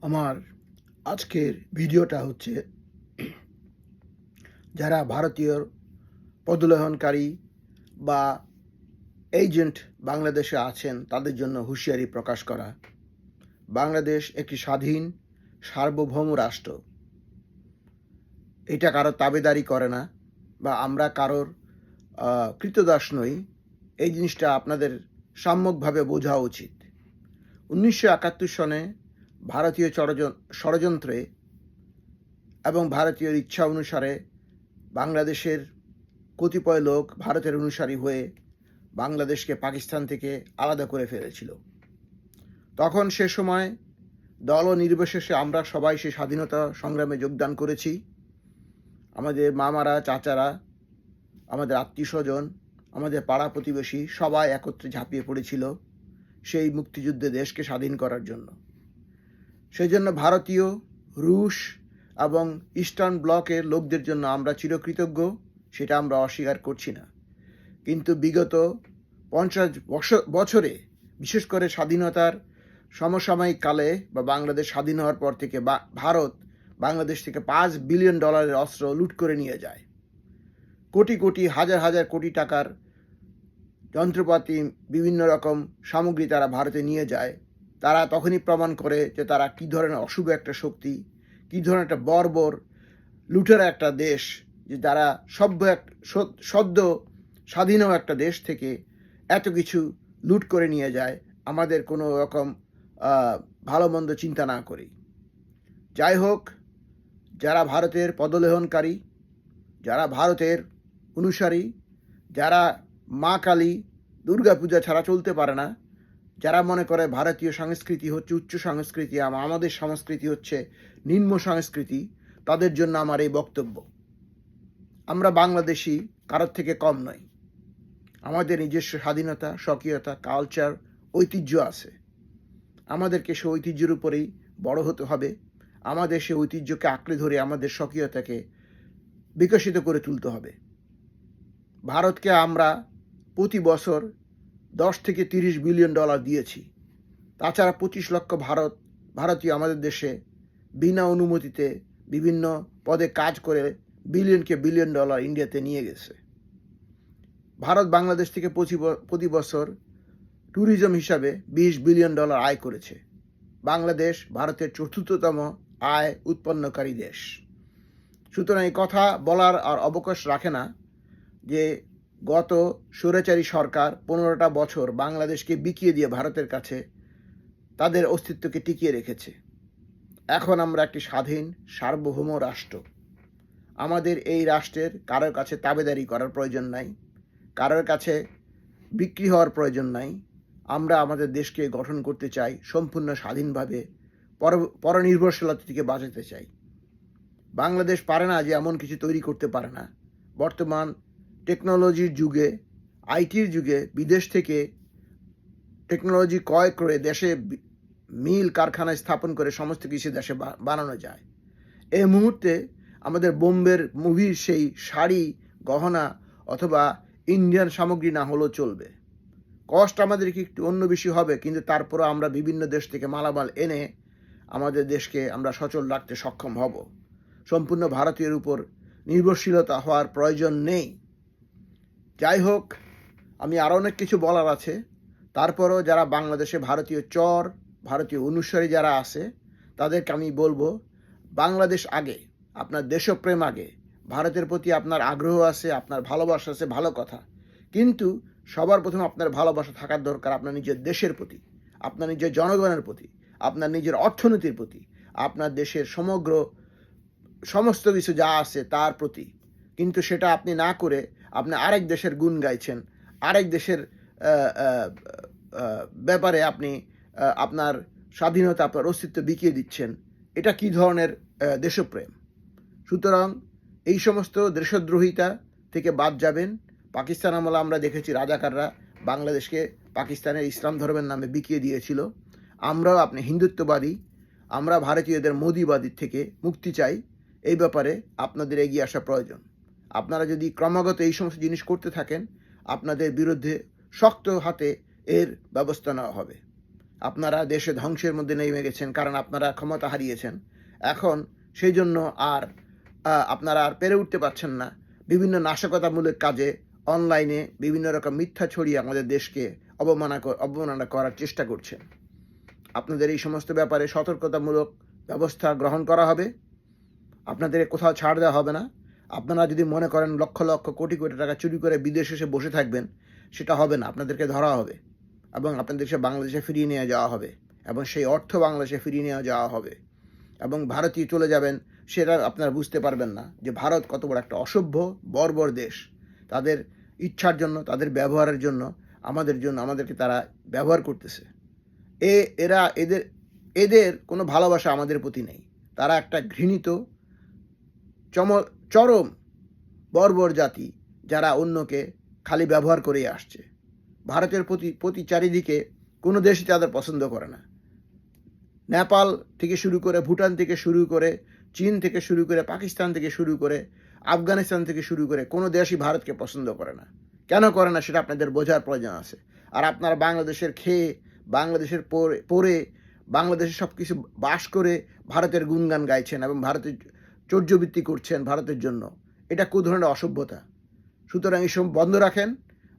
আমার আজকের ভিডিওটা হচ্ছে যারা ভারতীয় পদলেহনকারী বা এজেন্ট বাংলাদেশে আছেন তাদের জন্য হুঁশিয়ারি প্রকাশ করা। বাংলাদেশ একটি স্বাধীন সার্বভৌম রাষ্ট্র। এটা কারোর তাবেদারি করে না বা আমরা কারোর কৃতদাস নই। এই জিনিসটা আপনাদের সম্যকভাবে বোঝা উচিত। 1971 সনে ভারতীয় ষড়যন্ত্রে এবং ভারতীয় ইচ্ছা অনুসারে বাংলাদেশের কতিপয় লোক ভারতের অনুসারী হয়ে বাংলাদেশকে পাকিস্তান থেকে আলাদা করে ফেলেছিল। তখন সে সময় দল ও নির্বিশেষে আমরা সবাই সে স্বাধীনতা সংগ্রামে যোগদান করেছি। আমাদের মামারা, চাচারা, আমাদের আত্মীয়স্বজন, আমাদের পাড়া প্রতিবেশী সবাই একত্রে ঝাঁপিয়ে পড়েছিল সেই মুক্তিযুদ্ধে দেশকে স্বাধীন করার জন্য। সেই জন্য ভারতীয়, রুশ এবং ইস্টার্ন ব্লকের লোকদের জন্য আমরা চিরকৃতজ্ঞ, সেটা আমরা অস্বীকার করছি না। কিন্তু বিগত 50 বছরে, বিশেষ করে স্বাধীনতার সমসাময়িক কালে বা বাংলাদেশ স্বাধীন হওয়ার পর থেকে ভারত বাংলাদেশ থেকে $5 বিলিয়ন অস্ত্র লুট করে নিয়ে যায়। কোটি কোটি, হাজার হাজার কোটি টাকার যন্ত্রপাতি, বিভিন্ন রকম সামগ্রী তারা ভারতে নিয়ে যায়। তারা তখনই প্রমাণ করে যে তারা কী ধরনের অশুভ একটা শক্তি, কী ধরনের একটা বর্বর লুটেরা একটা দেশ, যে তারা সদ্য স্বাধীন একটা দেশ থেকে এত কিছু লুট করে নিয়ে যায় আমাদের কোনো রকম ভালো মন্দ চিন্তা না করেই। যাই হোক, যারা ভারতের পদলেহনকারী, যারা ভারতের অনুসারী, যারা মা কালী, দুর্গা পূজা ছাড়া চলতে পারে না, যারা মনে করে ভারতীয় সংস্কৃতি হচ্ছে উচ্চ সংস্কৃতি, আমাদের সংস্কৃতি হচ্ছে নিম্ন সংস্কৃতি, তাদের জন্য আমার এই বক্তব্য। আমরা বাংলাদেশি কারোর থেকে কম নই। আমাদের নিজস্ব স্বাধীনতা, স্বকীয়তা, কালচার, ঐতিহ্য আছে। আমাদেরকে সে ঐতিহ্যের উপরেই বড় হতে হবে। আমাদের সে ঐতিহ্যকে আঁকড়ে ধরে আমাদের স্বকীয়তাকে বিকশিত করে তুলতে হবে। ভারতকে আমরা প্রতি বছর $10 থেকে $30 বিলিয়ন দিয়েছি। তাছাড়া 25 লক্ষ ভারতীয় আমাদের দেশে বিনা অনুমতিতে বিভিন্ন পদে কাজ করে বিলিয়নকে বিলিয়ন ডলার ইন্ডিয়াতে নিয়ে গেছে। ভারত বাংলাদেশ থেকে প্রতি বছর ট্যুরিজম হিসাবে $20 বিলিয়ন আয় করেছে। বাংলাদেশ ভারতের চতুর্থতম আয় উৎপন্নকারী দেশ। সুতরাং এই কথা বলার আর অবকাশ রাখে না যে গত স্বৈরাচারী সরকার 15টা বছর বাংলাদেশকে বিকিয়ে দিয়ে ভারতের কাছে তাদের অস্তিত্বকে টিকিয়ে রেখেছে। এখন আমরা একটি স্বাধীন সার্বভৌম রাষ্ট্র। আমাদের এই রাষ্ট্রের কারোর কাছে তাবেদারি করার প্রয়োজন নাই, কারোর কাছে বিক্রি হওয়ার প্রয়োজন নাই। আমরা আমাদের দেশকে গঠন করতে চাই সম্পূর্ণ স্বাধীনভাবে, পরনির্ভরশীলতা থেকে বাঁচাতে চাই। বাংলাদেশ পারে না যে এমন কিছু তৈরি করতে পারে না। বর্তমান টেকনোলজির যুগে, আইটির যুগে বিদেশ থেকে টেকনোলজি ক্রয় করে দেশে মিল কারখানায় স্থাপন করে সমস্ত কিছু দেশে বানানো যায়। এই মুহূর্তে আমাদের বোম্বের মুভির সেই শাড়ি, গহনা অথবা ইন্ডিয়ান সামগ্রী না হলেও চলবে। কষ্ট আমাদের একটু অন্য বেশি হবে, কিন্তু তারপরও আমরা বিভিন্ন দেশ থেকে মালামাল এনে আমাদের দেশকে আমরা সচল রাখতে সক্ষম হব। সম্পূর্ণ ভারতীয়ের উপর নির্ভরশীলতা হওয়ার প্রয়োজন নেই। যাই হোক, আমি আরও অনেক কিছু বলার আছে। তারপরও যারা বাংলাদেশে ভারতীয় অনুসারী যারা আছে, তাদেরকে আমি বলবো, বাংলাদেশ আগে, আপনার দেশপ্রেম আগে, ভারতের প্রতি আপনার আগ্রহ আছে, আপনার ভালোবাসা আছে, ভালো কথা। কিন্তু সবার প্রথমে আপনার ভালোবাসা থাকার দরকার আপনার নিজের দেশের প্রতি, আপনার নিজের জনগণের প্রতি, আপনার নিজের অর্থনীতির প্রতি, আপনার দেশের সমস্ত কিছু যা আছে তার প্রতি। কিন্তু সেটা আপনি না করে আপনি আরেক দেশের গুণ গাইছেন, আরেক দেশের ব্যাপারে আপনি আপনার স্বাধীনতা, আপনার অস্তিত্ব বিকিয়ে দিচ্ছেন। এটা কি ধরনের দেশপ্রেম? সুতরাং এই সমস্ত দেশদ্রোহিতা থেকে বাদ যাবেন। পাকিস্তান আমলে আমরা দেখেছি রাজাকাররা বাংলাদেশকে পাকিস্তানের ইসলাম ধর্মের নামে বিকিয়ে দিয়েছিল। আমরাও আপনি হিন্দুত্ববাদী, আমরা ভারতীয়দের মোদিবাদীর থেকে মুক্তি চাই। এই ব্যাপারে আপনাদের এগিয়ে আসা প্রয়োজন। আপনারা যদি ক্রমাগত এই সমস্ত জিনিস করতে থাকেন, আপনাদের বিরুদ্ধে শক্ত হাতে এর ব্যবস্থা নেওয়া হবে। আপনারা দেশে ধ্বংসের মধ্যে নেমে গেছেন, কারণ আপনারা ক্ষমতা হারিয়েছেন। এখন সেই জন্য আর আপনারা আর পেরে উঠতে পারছেন না। বিভিন্ন নাশকতামূলক কাজে অনলাইনে বিভিন্ন রকম মিথ্যা ছড়িয়ে আমাদের দেশকে অবমাননা করার চেষ্টা করছেন। আপনাদের এই সমস্ত ব্যাপারে সতর্কতামূলক ব্যবস্থা গ্রহণ করা হবে। আপনাদের কোথাও ছাড় দেওয়া হবে না। আপনারা যদি মনে করেন লক্ষ লক্ষ কোটি কোটি টাকা চুরি করে বিদেশে এসে বসে থাকবেন, সেটা হবে না। আপনাদেরকে ধরা হবে এবং আপনাদেরকে বাংলাদেশে ফিরিয়ে নিয়ে যাওয়া হবে এবং সেই অর্থ বাংলাদেশে ফিরিয়ে নিয়ে যাওয়া হবে এবং ভারতীয় চলে যাবেন, সেটা আপনারা বুঝতে পারবেন না যে ভারত কত বড় একটা অসভ্য বর্বর দেশ। তাদের ইচ্ছার জন্য, তাদের ব্যবহারের জন্য আমাদেরকে তারা ব্যবহার করতেছে। এদের কোনো ভালোবাসা আমাদের প্রতি নেই। তারা একটা ঘৃণিত চরম বর্বর জাতি, যারা অন্যকে খালি ব্যবহার করেই আসছে। ভারতের প্রতি চারিদিকে কোনো দেশই তাদের পছন্দ করে না। নেপাল থেকে শুরু করে, ভুটান থেকে শুরু করে, চীন থেকে শুরু করে, পাকিস্তান থেকে শুরু করে, আফগানিস্তান থেকে শুরু করে কোনো দেশই ভারতকে পছন্দ করে না। কেন করে না সেটা আপনাদের বোঝার প্রয়োজন আছে। আর আপনারা বাংলাদেশের খেয়ে, বাংলাদেশের পরে, বাংলাদেশে সব কিছু বাস করে ভারতের গুণগান গাইছেন এবং ভারতের চর্যবৃত্তি করছেন ভারতের জন্য। এটা কোন ধরনের অসভ্যতা? সুতরাং এইসব বন্ধ রাখেন।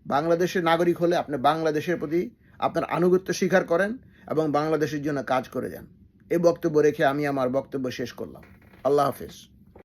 বাংলাদেশের নাগরিক হলে আপনি বাংলাদেশের প্রতি আপনার আনুগত্য স্বীকার করেন এবং বাংলাদেশের জন্য কাজ করে যান। এই বক্তব্য রেখে আমি আমার বক্তব্য শেষ করলাম। আল্লাহ হাফেজ।